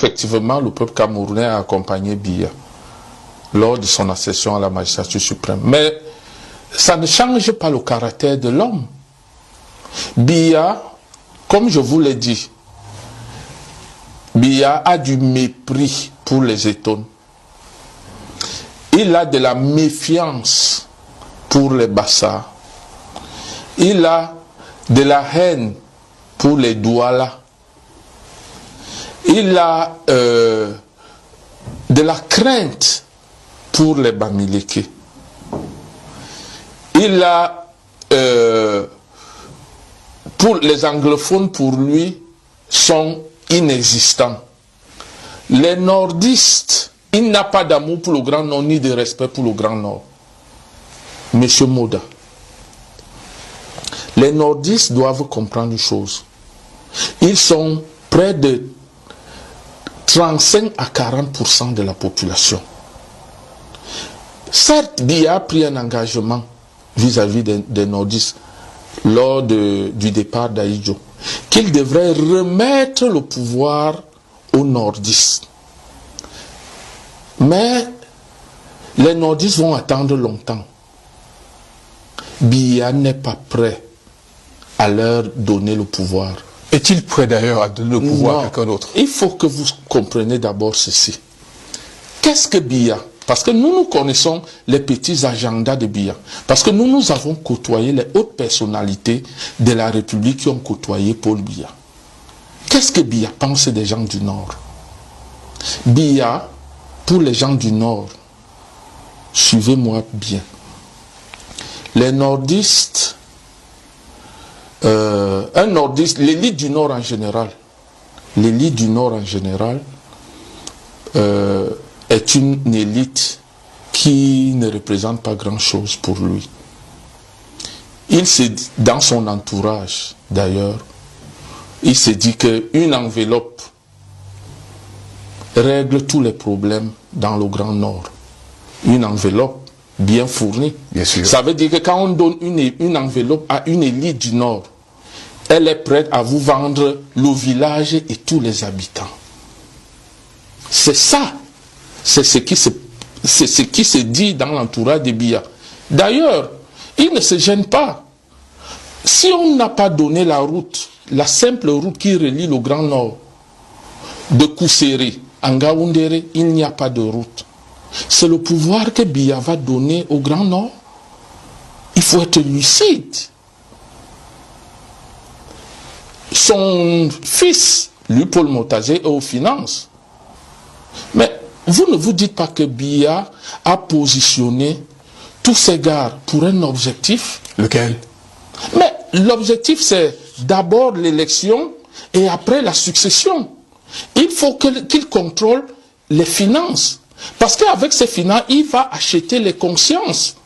effectivement, le peuple camerounais a accompagné Biya lors de son accession à la magistrature suprême. Mais ça ne change pas le caractère de l'homme. Biya, comme je vous l'ai dit, Biya a du mépris pour les Étones. Il a de la méfiance pour les Bassa. Il a de la haine pour les Douala. Il a de la crainte pour les Bamileke. Il a pour les anglophones, pour lui, sont inexistants. Les nordistes, il n'a pas d'amour pour le Grand Nord ni de respect pour le Grand Nord. Monsieur Moda, les nordistes doivent comprendre une chose. Ils sont près de 35 à 40% de la population. Certes, Biya a pris un engagement vis-à-vis des nordistes lors du départ d'Ahidjo, qu'il devrait remettre le pouvoir aux nordistes. Mais les nordistes vont attendre longtemps. Biya n'est pas prêt à leur donner le pouvoir. Est-il prêt d'ailleurs à donner le pouvoir à quelqu'un d'autre? Il faut que vous compreniez d'abord ceci. Qu'est-ce que Biya? Parce que nous connaissons les petits agendas de Biya. Parce que nous avons côtoyé les hautes personnalités de la République qui ont côtoyé Paul Biya. Qu'est-ce que Biya pense des gens du Nord? Biya, pour les gens du Nord, suivez-moi bien. Les nordistes, un nordiste, l'élite du Nord en général, est une élite qui ne représente pas grand-chose pour lui. Dans son entourage, d'ailleurs, il se dit qu'une enveloppe règle tous les problèmes dans le Grand Nord. Une enveloppe bien fournie. Bien sûr. Ça veut dire que quand on donne une enveloppe à une élite du Nord, elle est prête à vous vendre le village et tous les habitants. C'est ça. C'est ce qui se dit dans l'entourage de Biya. D'ailleurs, il ne se gêne pas. Si on n'a pas donné la route, la simple route qui relie le Grand Nord, de Kousseré à Ngaoundéré, il n'y a pas de route. C'est le pouvoir que Biya va donner au Grand Nord. Il faut être lucide. Son fils, lui, Paul Motazé, est aux finances. Mais vous ne vous dites pas que Biya a positionné tous ces gars pour un objectif? Lequel? Mais l'objectif, c'est d'abord l'élection et après la succession. Il faut qu'il contrôle les finances. Parce qu'avec ces finances, il va acheter les consciences.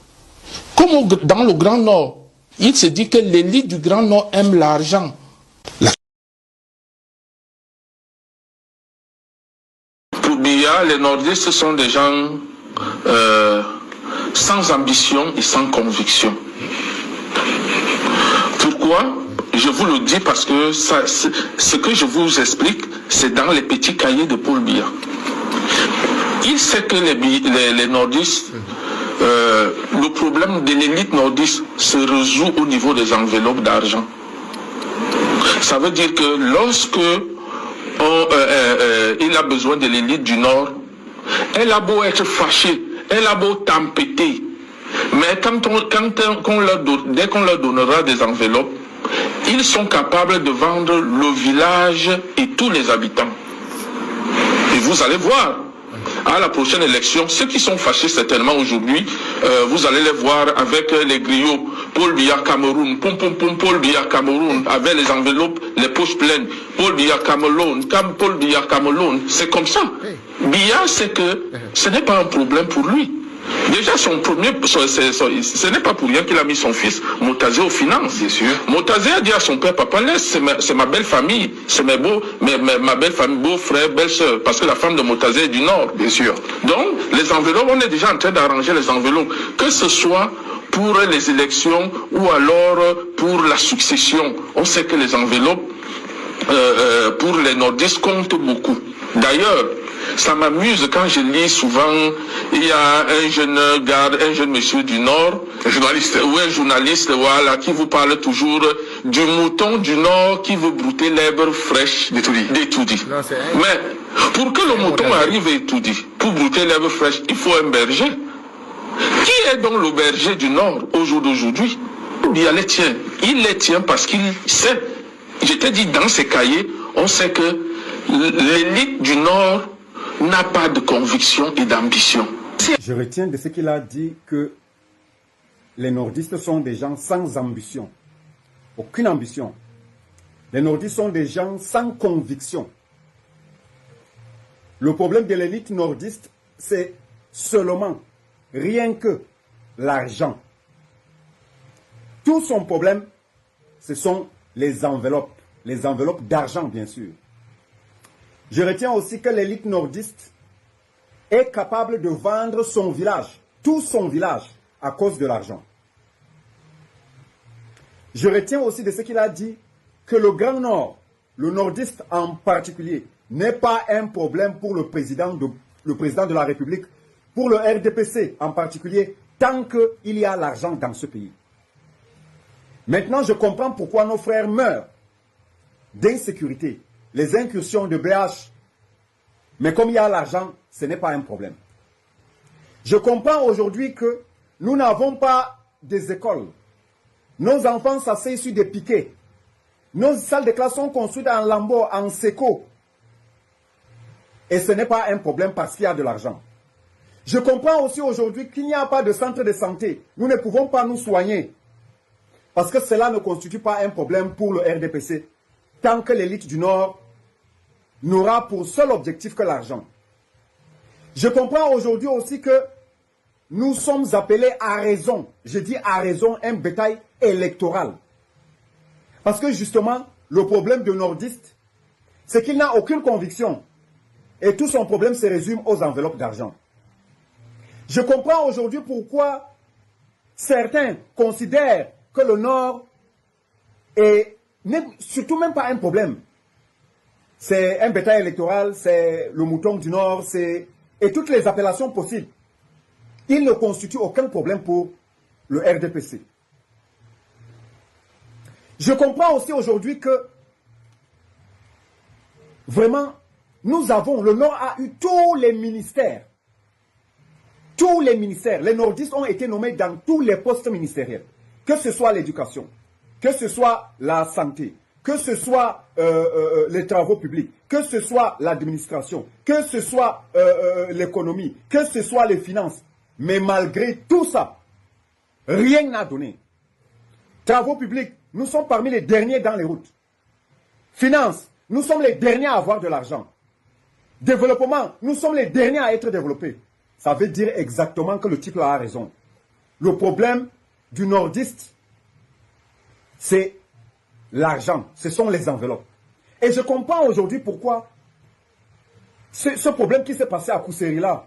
Comme dans le Grand Nord, il se dit que l'élite du Grand Nord aime l'argent. Pour Biya, les nordistes sont des gens sans ambition et sans conviction. Pourquoi? Je vous le dis parce que ce que je vous explique, c'est dans les petits cahiers de Paul Biya. Il sait que les nordistes, le problème de l'élite nordiste se résout au niveau des enveloppes d'argent. Ça veut dire que lorsque il a besoin de l'élite du Nord, elle a beau être fâchée, elle a beau tempêter, mais dès qu'on leur donnera des enveloppes, ils sont capables de vendre le village et tous les habitants. Et vous allez voir, à la prochaine élection, ceux qui sont fâchés certainement aujourd'hui, vous allez les voir avec les griots. Paul Biya Cameroun, Paul Biya Cameroun, avec les enveloppes, les poches pleines. Paul Biya Cameroun, Paul Biya Cameroun, c'est comme ça. Biya, c'est que ce n'est pas un problème pour lui. Déjà, son premier, ce n'est pas pour rien qu'il a mis son fils Motazé aux finances. Bien sûr. Motazé a dit à son père, papa, laisse, c'est ma belle famille, c'est ma belle famille, beau-frère, belle-sœur, parce que la femme de Motazé est du Nord. Bien sûr. Donc, les enveloppes, on est déjà en train d'arranger les enveloppes, que ce soit pour les élections ou alors pour la succession. On sait que les enveloppes pour les nordistes comptent beaucoup. D'ailleurs, ça m'amuse quand je lis souvent, il y a un jeune gars, un jeune monsieur du Nord, un journaliste, ou un journaliste, voilà, qui vous parle toujours du mouton du Nord qui veut brouter l'herbe fraîche d'Etoudi. Mais pour que le mouton arrive à Etoudi, pour brouter l'herbe fraîche, il faut un berger. Qui est donc le berger du Nord au jour d'aujourd'hui? Il les tient. Il les tient parce qu'il sait. Je te dis, dans ces cahiers, on sait que l'élite du Nord n'a pas de conviction et d'ambition. Je retiens de ce qu'il a dit que les nordistes sont des gens sans ambition. Aucune ambition. Les nordistes sont des gens sans conviction. Le problème de l'élite nordiste, c'est seulement, rien que l'argent. Tout son problème, ce sont les enveloppes d'argent bien sûr. Je retiens aussi que l'élite nordiste est capable de vendre son village, tout son village, à cause de l'argent. Je retiens aussi de ce qu'il a dit que le Grand Nord, le nordiste en particulier, n'est pas un problème pour le président de la République, pour le RDPC en particulier, tant qu'il y a l'argent dans ce pays. Maintenant, je comprends pourquoi nos frères meurent d'insécurité, les incursions de BH. Mais comme il y a l'argent, ce n'est pas un problème. Je comprends aujourd'hui que nous n'avons pas des écoles. Nos enfants s'asseyent sur des piquets. Nos salles de classe sont construites en lambeaux, en séco. Et ce n'est pas un problème parce qu'il y a de l'argent. Je comprends aussi aujourd'hui qu'il n'y a pas de centre de santé. Nous ne pouvons pas nous soigner. Parce que cela ne constitue pas un problème pour le RDPC. Tant que l'élite du Nord n'aura pour seul objectif que l'argent. Je comprends aujourd'hui aussi que nous sommes appelés à raison, je dis à raison, un bétail électoral. Parce que justement, le problème de nordiste, c'est qu'il n'a aucune conviction. Et tout son problème se résume aux enveloppes d'argent. Je comprends aujourd'hui pourquoi certains considèrent que le Nord est surtout même pas un problème. C'est un bétail électoral, c'est le mouton du Nord, et toutes les appellations possibles. Il ne constitue aucun problème pour le RDPC. Je comprends aussi aujourd'hui que vraiment, le Nord a eu tous les ministères. Tous les ministères, les nordistes ont été nommés dans tous les postes ministériels. Que ce soit l'éducation, que ce soit la santé, que ce soit les travaux publics, que ce soit l'administration, que ce soit l'économie, que ce soit les finances. Mais malgré tout ça, rien n'a donné. Travaux publics, nous sommes parmi les derniers dans les routes. Finances, nous sommes les derniers à avoir de l'argent. Développement, nous sommes les derniers à être développés. Ça veut dire exactement que le type là a raison. Le problème du nordiste, c'est l'argent, ce sont les enveloppes. Et je comprends aujourd'hui pourquoi ce problème qui s'est passé à Kousséri là,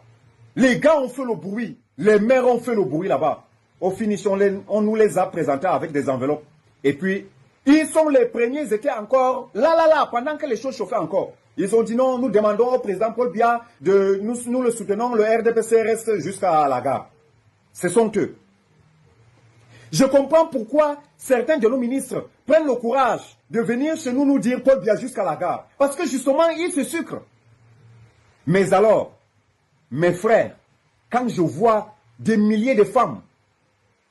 les gars ont fait le bruit, les maires ont fait le bruit là-bas. Au finish, on nous les a présentés avec des enveloppes. Et puis, ils sont les premiers, ils étaient encore là, pendant que les choses chauffaient encore. Ils ont dit non, nous demandons au président Paul Biya, nous le soutenons, le RDPC reste jusqu'à la gare. Ce sont eux. Je comprends pourquoi certains de nos ministres prennent le courage de venir chez nous nous dire Paul Biya jusqu'à la gare. Parce que justement, ils se sucrent. Mais alors, mes frères, quand je vois des milliers de femmes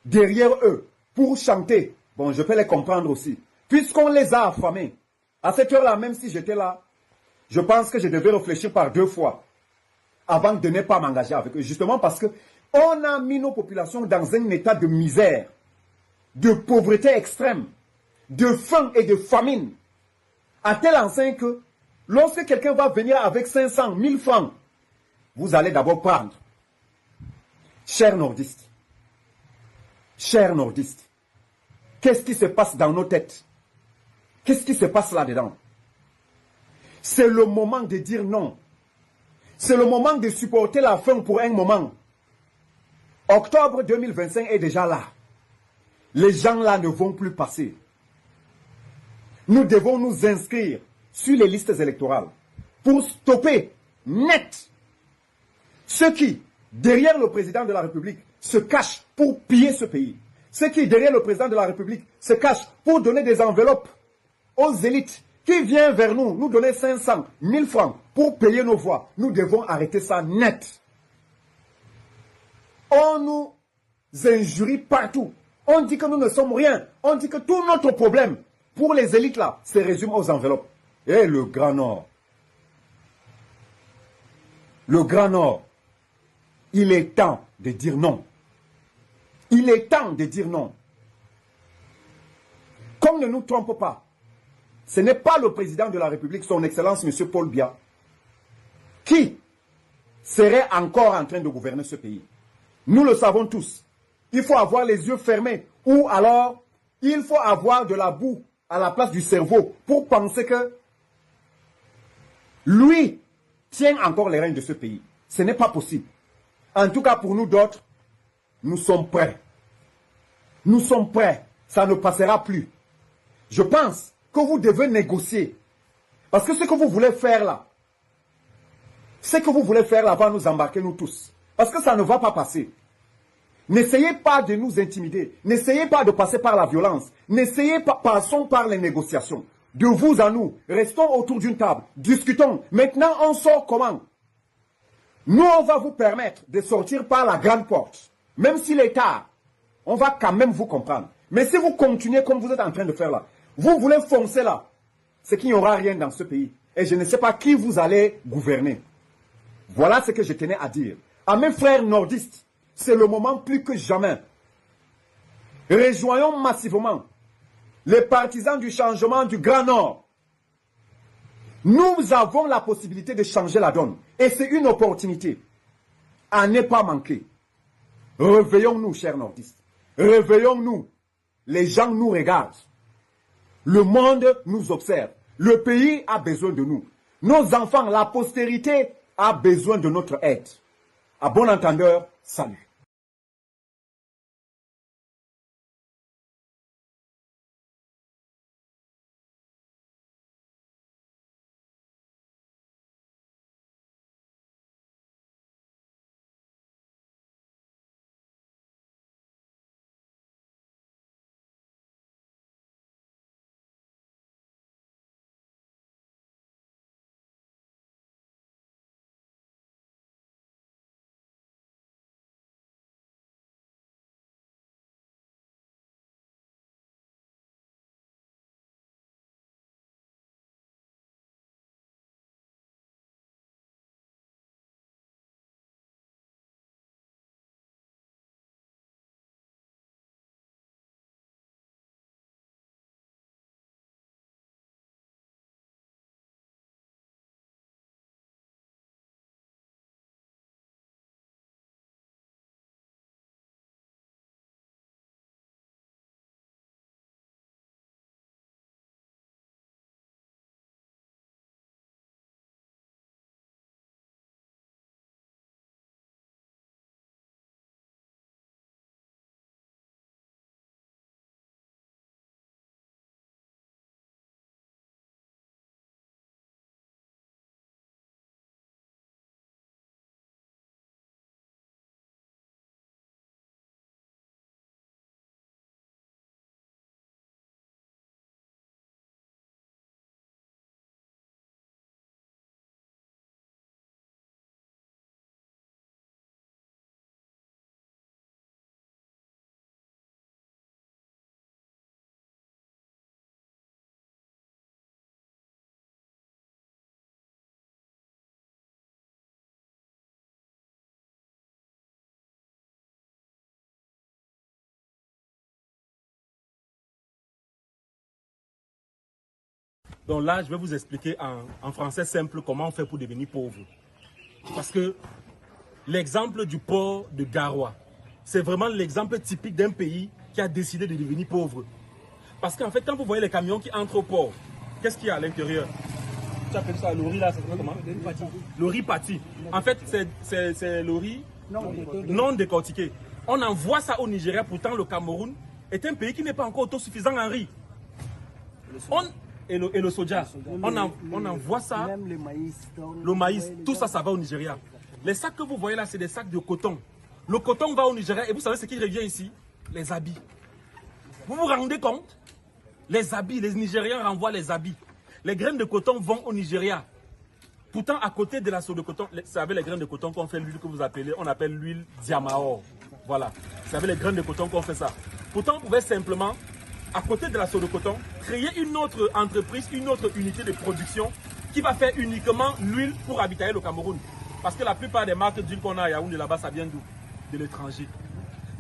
derrière eux pour chanter, bon, je peux les comprendre aussi. Puisqu'on les a affamés, à cette heure-là, même si j'étais là, je pense que je devais réfléchir par 2 fois avant de ne pas m'engager avec eux. Justement parce que on a mis nos populations dans un état de misère, de pauvreté extrême, de faim et de famine, à tel enseigne que lorsque quelqu'un va venir avec 500, 1000 francs, vous allez d'abord prendre. Chers nordistes, qu'est-ce qui se passe dans nos têtes? Qu'est-ce qui se passe là-dedans? C'est le moment de dire non. C'est le moment de supporter la faim pour un moment. Octobre 2025 est déjà là. Les gens là ne vont plus passer. Nous devons nous inscrire sur les listes électorales pour stopper net. Ceux qui, derrière le président de la République, se cachent pour piller ce pays. Ceux qui, derrière le président de la République, se cachent pour donner des enveloppes aux élites qui viennent vers nous, nous donner 500, 1000 francs pour payer nos voix. Nous devons arrêter ça net. On nous injurie partout. On dit que nous ne sommes rien. On dit que tout notre problème pour les élites là se résume aux enveloppes. Et le Grand Nord. Le Grand Nord. Il est temps de dire non. Il est temps de dire non. Qu'on ne nous trompe pas. Ce n'est pas le président de la République, son Excellence M. Paul Biya, qui serait encore en train de gouverner ce pays. Nous le savons tous. Il faut avoir les yeux fermés ou alors il faut avoir de la boue à la place du cerveau pour penser que lui tient encore les rênes de ce pays. Ce n'est pas possible. En tout cas, pour nous d'autres, nous sommes prêts. Nous sommes prêts. Ça ne passera plus. Je pense que vous devez négocier. Parce que ce que vous voulez faire là, va nous embarquer nous tous. Parce que ça ne va pas passer. N'essayez pas de nous intimider. N'essayez pas de passer par la violence. N'essayez pas, passons par les négociations. De vous à nous, restons autour d'une table, discutons. Maintenant, on sort comment? Nous, on va vous permettre de sortir par la grande porte. Même s'il est tard, on va quand même vous comprendre. Mais si vous continuez comme vous êtes en train de faire là, vous voulez foncer là, c'est qu'il n'y aura rien dans ce pays. Et je ne sais pas qui vous allez gouverner. Voilà ce que je tenais à dire. À mes frères nordistes, c'est le moment plus que jamais. Rejoignons massivement les partisans du changement du Grand Nord. Nous avons la possibilité de changer la donne. Et c'est une opportunité à ne pas manquer. Réveillons-nous, chers nordistes. Réveillons-nous. Les gens nous regardent. Le monde nous observe. Le pays a besoin de nous. Nos enfants, la postérité, a besoin de notre aide. À bon entendeur, salut. Donc là, je vais vous expliquer en français simple comment on fait pour devenir pauvre. Parce que l'exemple du port de Garoua, c'est vraiment l'exemple typique d'un pays qui a décidé de devenir pauvre. Parce qu'en fait, quand vous voyez les camions qui entrent au port, qu'est-ce qu'il y a à l'intérieur? Tu appelles ça le riz là, ça s'appelle comment? Le riz pâti. En fait, c'est le riz non décortiqué. On envoie ça au Nigeria, pourtant le Cameroun est un pays qui n'est pas encore autosuffisant en riz. et le soja. On envoie ça. Même le maïs. Le maïs, tout ça, ça va au Nigeria. Les sacs que vous voyez là, c'est des sacs de coton. Le coton va au Nigeria et vous savez ce qui revient ici? Les habits. Vous vous rendez compte? Les habits, les Nigériens renvoient les habits. Les graines de coton vont au Nigeria. Pourtant, à côté de la sauce de coton, c'est avec les graines de coton qu'on fait l'huile que vous appelez, on appelle l'huile Diamao. Voilà, c'est avec les graines de coton qu'on fait ça. Pourtant, on pouvait simplement, à côté de la sauce de coton, créer une autre entreprise, une autre unité de production qui va faire uniquement l'huile pour ravitailler le Cameroun. Parce que la plupart des marques d'huile qu'on a à Yaoundé là-bas, ça vient d'où? De l'étranger.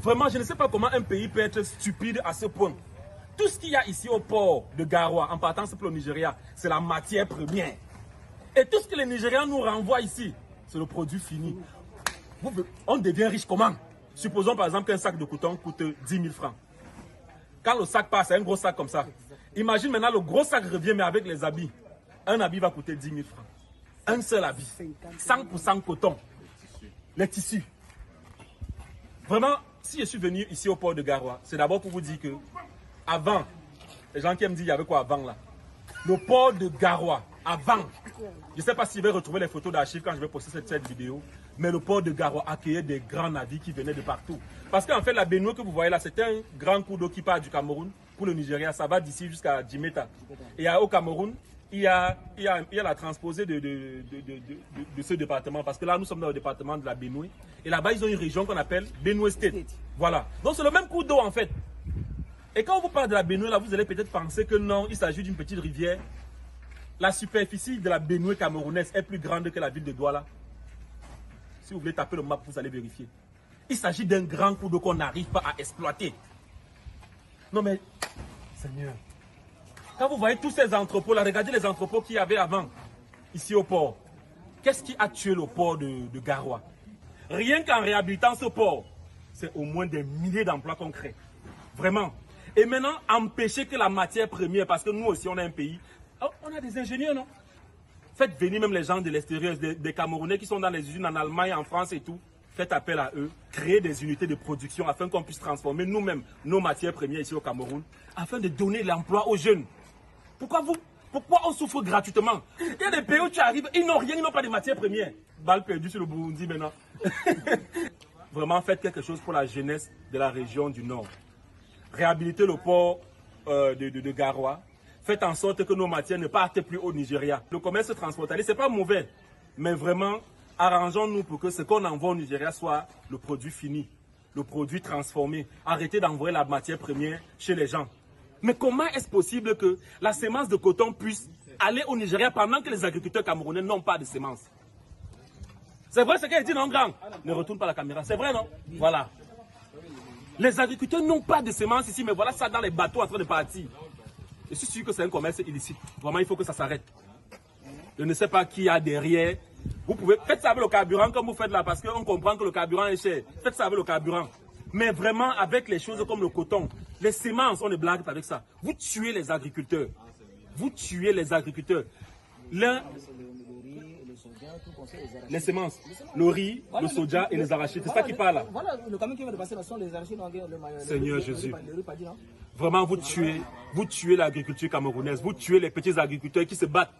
Vraiment, je ne sais pas comment un pays peut être stupide à ce point. Tout ce qu'il y a ici au port de Garoua, en partant pour le Nigeria, c'est la matière première. Et tout ce que les Nigériens nous renvoient ici, c'est le produit fini. On devient riche comment? Supposons par exemple qu'un sac de coton coûte 10 000 francs. Quand le sac passe, c'est un gros sac comme ça. Imagine maintenant le gros sac revient, mais avec les habits. Un habit va coûter 10 000 francs. Un seul habit. 100% coton. Les tissus. Vraiment, si je suis venu ici au port de Garoua, c'est d'abord pour vous dire que avant, les gens qui me disent il y avait quoi avant là? Le port de Garoua, avant, je ne sais pas si je vais retrouver les photos d'archives quand je vais poster cette vidéo, mais le port de Garoua accueillait des grands navires qui venaient de partout. Parce qu'en fait, la Benue que vous voyez là, c'est un grand cours d'eau qui part du Cameroun pour le Nigeria. Ça va d'ici jusqu'à Djimeta. Et au Cameroun, il y a la transposée de ce département. Parce que là, nous sommes dans le département de la Benue. Et là-bas, ils ont une région qu'on appelle Benue State. Voilà. Donc, c'est le même cours d'eau en fait. Et quand on vous parle de la Benue, là, vous allez peut-être penser que non, il s'agit d'une petite rivière. La superficie de la Benue camerounaise est plus grande que la ville de Douala. Si vous voulez taper le map, vous allez vérifier. Il s'agit d'un grand cours d'eau qu'on n'arrive pas à exploiter. Non mais, Seigneur, quand vous voyez tous ces entrepôts là, regardez les entrepôts qu'il y avait avant, ici au port. Qu'est-ce qui a tué le port de Garoua? Rien qu'en réhabilitant ce port, c'est au moins des milliers d'emplois qu'on crée. Vraiment. Et maintenant, empêcher que la matière première, parce que nous aussi, on a un pays, on a des ingénieurs, non? Faites venir même les gens de l'extérieur, des Camerounais qui sont dans les usines en Allemagne, en France et tout. Faites appel à eux, créez des unités de production afin qu'on puisse transformer nous-mêmes nos matières premières ici au Cameroun, afin de donner l'emploi aux jeunes. Pourquoi on souffre gratuitement? Il y a des pays où tu arrives, ils n'ont rien, ils n'ont pas de matières premières. Balle perdue sur le Burundi maintenant. Vraiment, faites quelque chose pour la jeunesse de la région du Nord. Réhabilitez le port de Garoua. Faites en sorte que nos matières ne partent plus au Nigeria. Le commerce transfrontalier, ce n'est pas mauvais. Mais vraiment, arrangeons-nous pour que ce qu'on envoie au Nigeria soit le produit fini, le produit transformé. Arrêtez d'envoyer la matière première chez les gens. Mais comment est-ce possible que la sémence de coton puisse aller au Nigeria pendant que les agriculteurs camerounais n'ont pas de sémence? C'est vrai ce qu'elle dit, non, grand? Ne retourne pas la caméra. C'est vrai, non? Voilà. Les agriculteurs n'ont pas de semences ici, mais voilà ça dans les bateaux en train de partir. Je suis sûr que c'est un commerce illicite. Vraiment, il faut que ça s'arrête. Je ne sais pas qui y a derrière. Vous pouvez, faites ça avec le carburant comme vous faites là, parce qu'on comprend que le carburant est cher. Faites ça avec le carburant. Mais vraiment, avec les choses comme le coton, les semences, on ne blague pas avec ça. Vous tuez les agriculteurs. Vous tuez les agriculteurs. Les semences, le riz, le soja et les arachides, c'est ça qui parle là. Voilà, le camion qui vient de passer, ce sont les arachides. Seigneur Jésus. Vraiment, vous tuez l'agriculture camerounaise, vous tuez les petits agriculteurs qui se battent.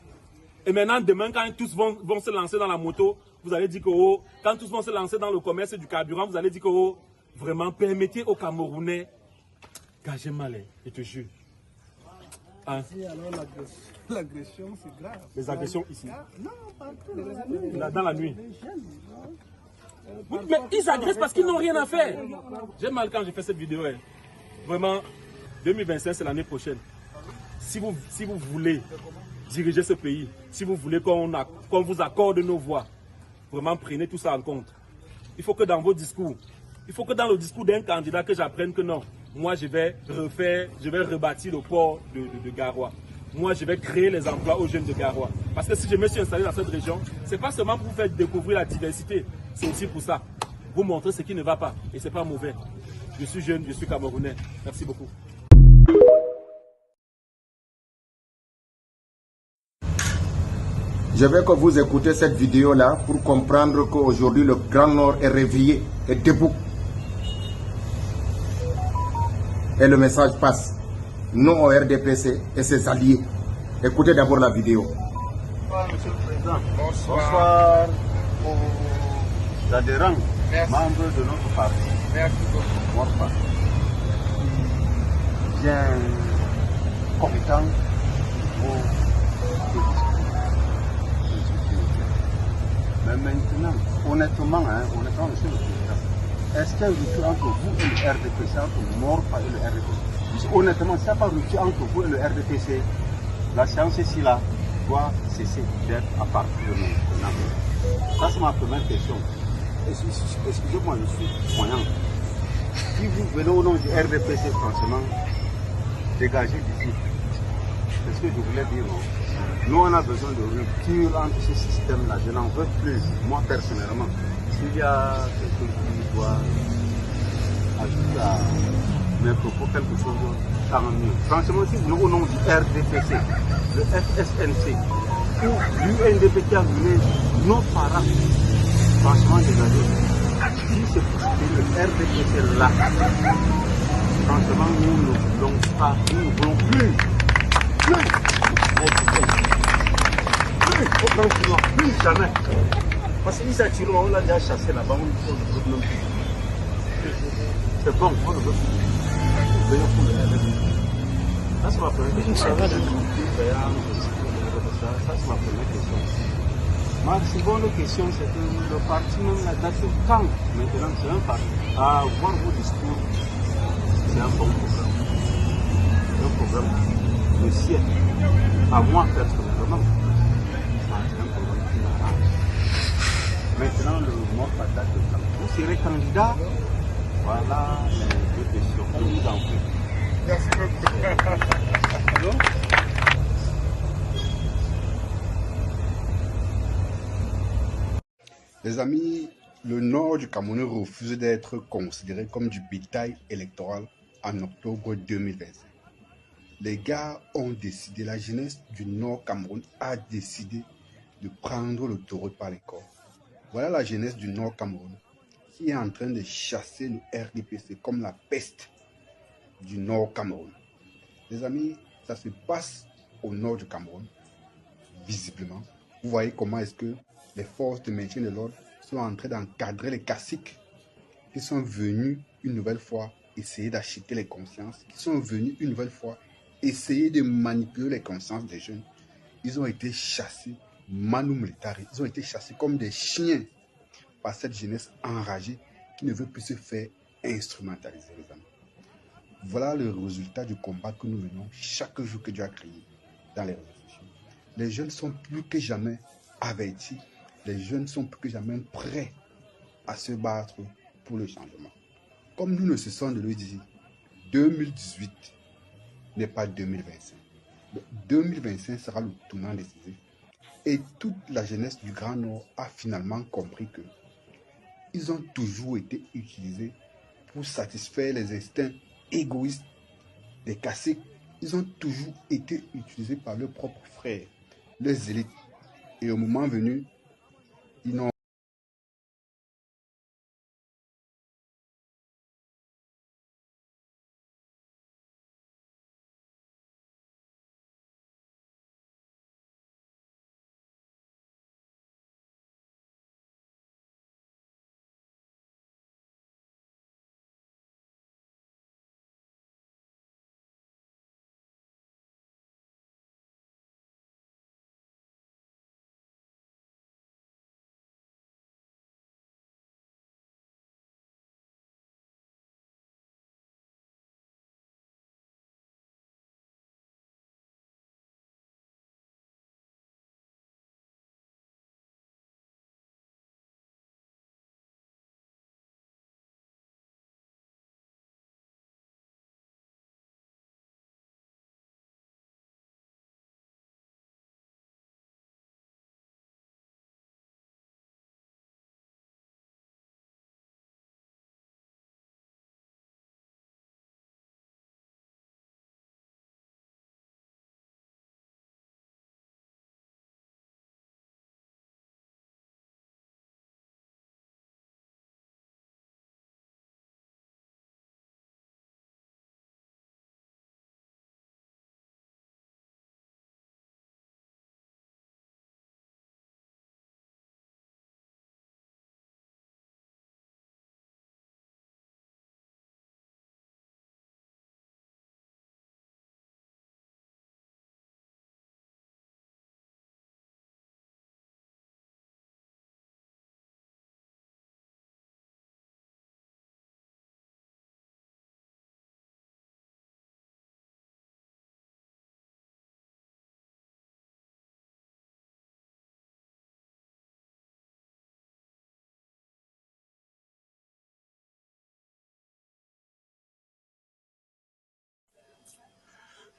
Et maintenant, demain, quand tous vont se lancer dans la moto, vous allez dire que, oh, quand tous vont se lancer dans le commerce du carburant, vous allez dire que, oh, vraiment, permettez aux Camerounais, gagez mal, je te jure. Hein? L'agression, c'est grave. Les agressions ici. Non, partout. Dans la nuit. Oui, mais ils agressent parce qu'ils n'ont rien à faire. J'ai mal quand j'ai fait cette vidéo. Hein. Vraiment, 2025, c'est l'année prochaine. Si vous voulez diriger ce pays, si vous voulez qu'on vous accorde nos voix, vraiment prenez tout ça en compte. Il faut que dans vos discours, il faut que dans le discours d'un candidat que j'apprenne que non, moi je vais rebâtir le port de Garoua. Moi je vais créer les emplois aux jeunes de Garoua. Parce que si je me suis installé dans cette région, ce n'est pas seulement pour vous faire découvrir la diversité, c'est aussi pour ça. Vous montrer ce qui ne va pas. Et ce n'est pas mauvais. Je suis jeune, je suis camerounais. Merci beaucoup. Je veux que vous écoutez cette vidéo-là pour comprendre qu'aujourd'hui le Grand Nord est réveillé et debout. Et le message passe. Nous au RDPC et ses alliés, Écoutez d'abord la vidéo. Bonsoir, Monsieur le Président. Bonsoir aux adhérents, membres de notre parti. Merci beaucoup. Morpa. Bien compétent pour discuter. Mais maintenant, honnêtement, Monsieur le Président, est-ce qu'il y a une rupture entre vous et le RDPC, entre Morpa et le RDPC? Honnêtement, s'il n'y a pas de rupture entre vous et le RDPC, la séance ici là doit cesser d'être à partir de maintenant. Ça, c'est ma première question. Excusez-moi, je suis moyen. Si vous venez au nom du RDPC, franchement, dégagez d'ici. C'est ce que je voulais dire. Non? Nous, on a besoin de rupture entre ce système-là. Je n'en veux plus, moi personnellement. S'il y a quelqu'un qui doit ajouter à mes propos quelque chose, tant mieux. Franchement, si vous venez au nom du RDPC, le FSNC, ou l'UNDP qui a mené nos parents, franchement, dégagez. Si c'est pour que le RDPC là, franchement, nous ne voulons pas, nous ne voulons plus franchement, plus jamais. Parce qu'ils s'attirent, on l'a déjà chassé là-bas, on ne veut même plus. C'est bon, on ne veut plus. Venez pour le RDPC. Ça, c'est ma première question. Ça, c'est ma première question. Ma seconde question, c'est que le parti même la date quand maintenant, c'est un parti. À voir vos discours, c'est un bon programme. Un programme de siècle. À moi, personnellement, c'est un programme qui m'arrange. Maintenant, le mot patate, vous serez candidat. Voilà les deux questions. On vous en prie. Merci beaucoup. Les amis, le nord du Cameroun refuse d'être considéré comme du bétail électoral en octobre 2025. Les gars ont décidé, la jeunesse du nord Cameroun a décidé de prendre le taureau par les cornes. Voilà la jeunesse du nord Cameroun qui est en train de chasser le RDPC comme la peste du nord Cameroun. Les amis, ça se passe au nord du Cameroun, visiblement. Vous voyez comment est-ce que les forces de maintien de l'ordre sont en train d'encadrer les caciques qui sont venus une nouvelle fois essayer d'acheter les consciences, qui sont venus une nouvelle fois essayer de manipuler les consciences des jeunes. Ils ont été chassés, manu militari, ils ont été chassés comme des chiens par cette jeunesse enragée qui ne veut plus se faire instrumentaliser, les amis. Voilà le résultat du combat que nous menons chaque jour que Dieu a créé dans les réseaux sociaux. Les jeunes sont plus que jamais avertis. Les jeunes sont plus que jamais prêts à se battre pour le changement. Comme nous ne cessons de le dire, 2018 n'est pas 2025. 2025 sera le tournant décisif. Et toute la jeunesse du Grand Nord a finalement compris que ils ont toujours été utilisés pour satisfaire les instincts égoïstes des caciques. Ils ont toujours été utilisés par leurs propres frères, les élites. Et au moment venu, ils n'ont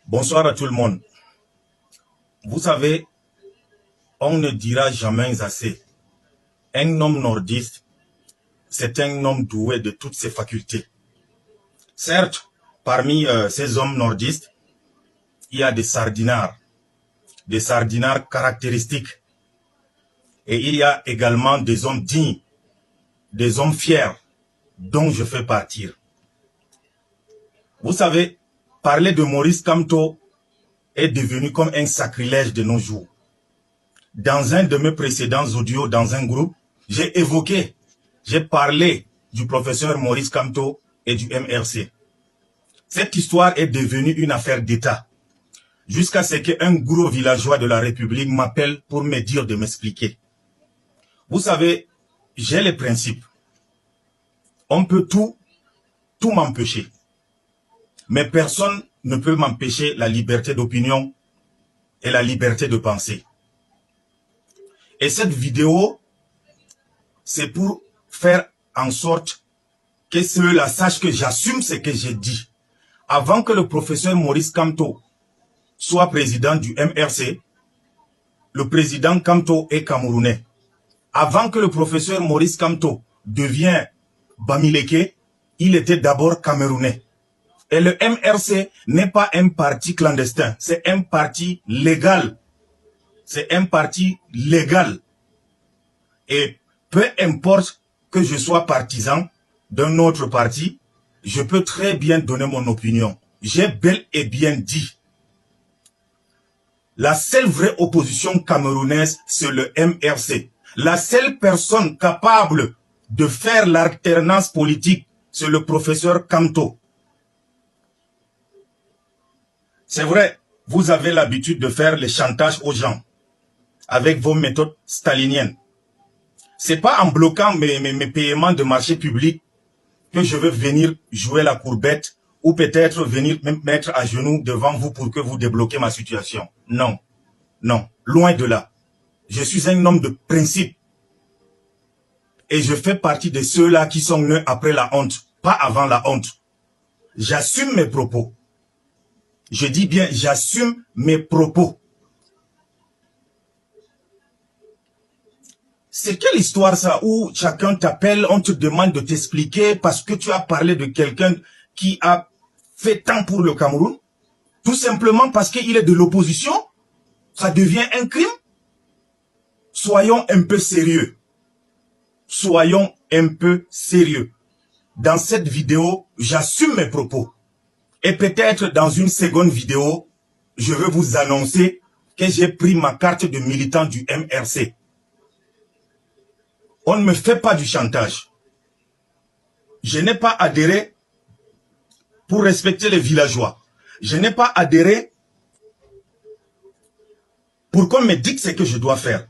Bonsoir à tout le monde. Vous savez, on ne dira jamais assez. Un homme nordiste, c'est un homme doué de toutes ses facultés. Certes, parmi ces hommes nordistes, il y a des sardinards caractéristiques. Et il y a également des hommes dignes, des hommes fiers, dont je fais partie. Vous savez, parler de Maurice Kamto est devenu comme un sacrilège de nos jours. Dans un de mes précédents audios, dans un groupe, j'ai parlé du professeur Maurice Kamto et du MRC. Cette histoire est devenue une affaire d'État, jusqu'à ce qu'un gros villageois de la République m'appelle pour me dire de m'expliquer. Vous savez, j'ai les principes. On peut tout m'empêcher. Mais personne ne peut m'empêcher la liberté d'opinion et la liberté de penser. Et cette vidéo, c'est pour faire en sorte que ceux-là sachent que j'assume ce que j'ai dit. Avant que le professeur Maurice Kamto soit président du MRC, le président Kamto est camerounais. Avant que le professeur Maurice Kamto devienne Bamileke, il était d'abord camerounais. Et le MRC n'est pas un parti clandestin, c'est un parti légal. C'est un parti légal. Et peu importe que je sois partisan d'un autre parti, je peux très bien donner mon opinion. J'ai bel et bien dit. La seule vraie opposition camerounaise, c'est le MRC. La seule personne capable de faire l'alternance politique, c'est le professeur Kamto. C'est vrai, vous avez l'habitude de faire les chantages aux gens avec vos méthodes staliniennes. C'est pas en bloquant mes paiements de marché public que je veux venir jouer la courbette ou peut-être venir me mettre à genoux devant vous pour que vous débloquiez ma situation. Non, non, loin de là. Je suis un homme de principe. Et je fais partie de ceux-là qui sont nés après la honte, pas avant la honte. J'assume mes propos. Je dis bien, j'assume mes propos. C'est quelle histoire ça où chacun t'appelle, on te demande de t'expliquer parce que tu as parlé de quelqu'un qui a fait tant pour le Cameroun? Tout simplement parce qu'il est de l'opposition? Ça devient un crime? Soyons un peu sérieux. Soyons un peu sérieux. Dans cette vidéo, j'assume mes propos. Et peut-être dans une seconde vidéo, je vais vous annoncer que j'ai pris ma carte de militant du MRC. On ne me fait pas du chantage. Je n'ai pas adhéré pour respecter les villageois. Je n'ai pas adhéré pour qu'on me dise ce que je dois faire.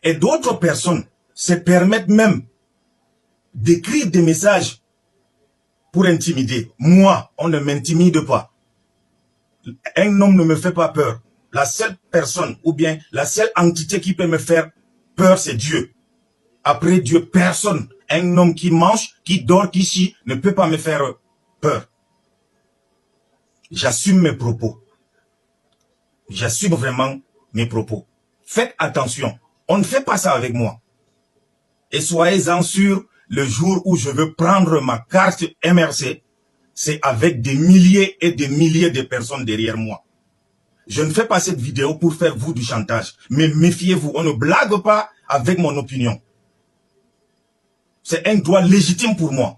Et d'autres personnes se permettent même d'écrire des messages pour intimider. Moi, on ne m'intimide pas. Un homme ne me fait pas peur. La seule personne ou bien la seule entité qui peut me faire peur, c'est Dieu. Après Dieu, personne. Un homme qui mange, qui dort, qui chie, ne peut pas me faire peur. J'assume mes propos. J'assume vraiment mes propos. Faites attention. On ne fait pas ça avec moi. Et soyez-en sûrs, le jour où je veux prendre ma carte MRC, c'est avec des milliers et des milliers de personnes derrière moi. Je ne fais pas cette vidéo pour faire vous du chantage. Mais méfiez-vous, on ne blague pas avec mon opinion. C'est un droit légitime pour moi.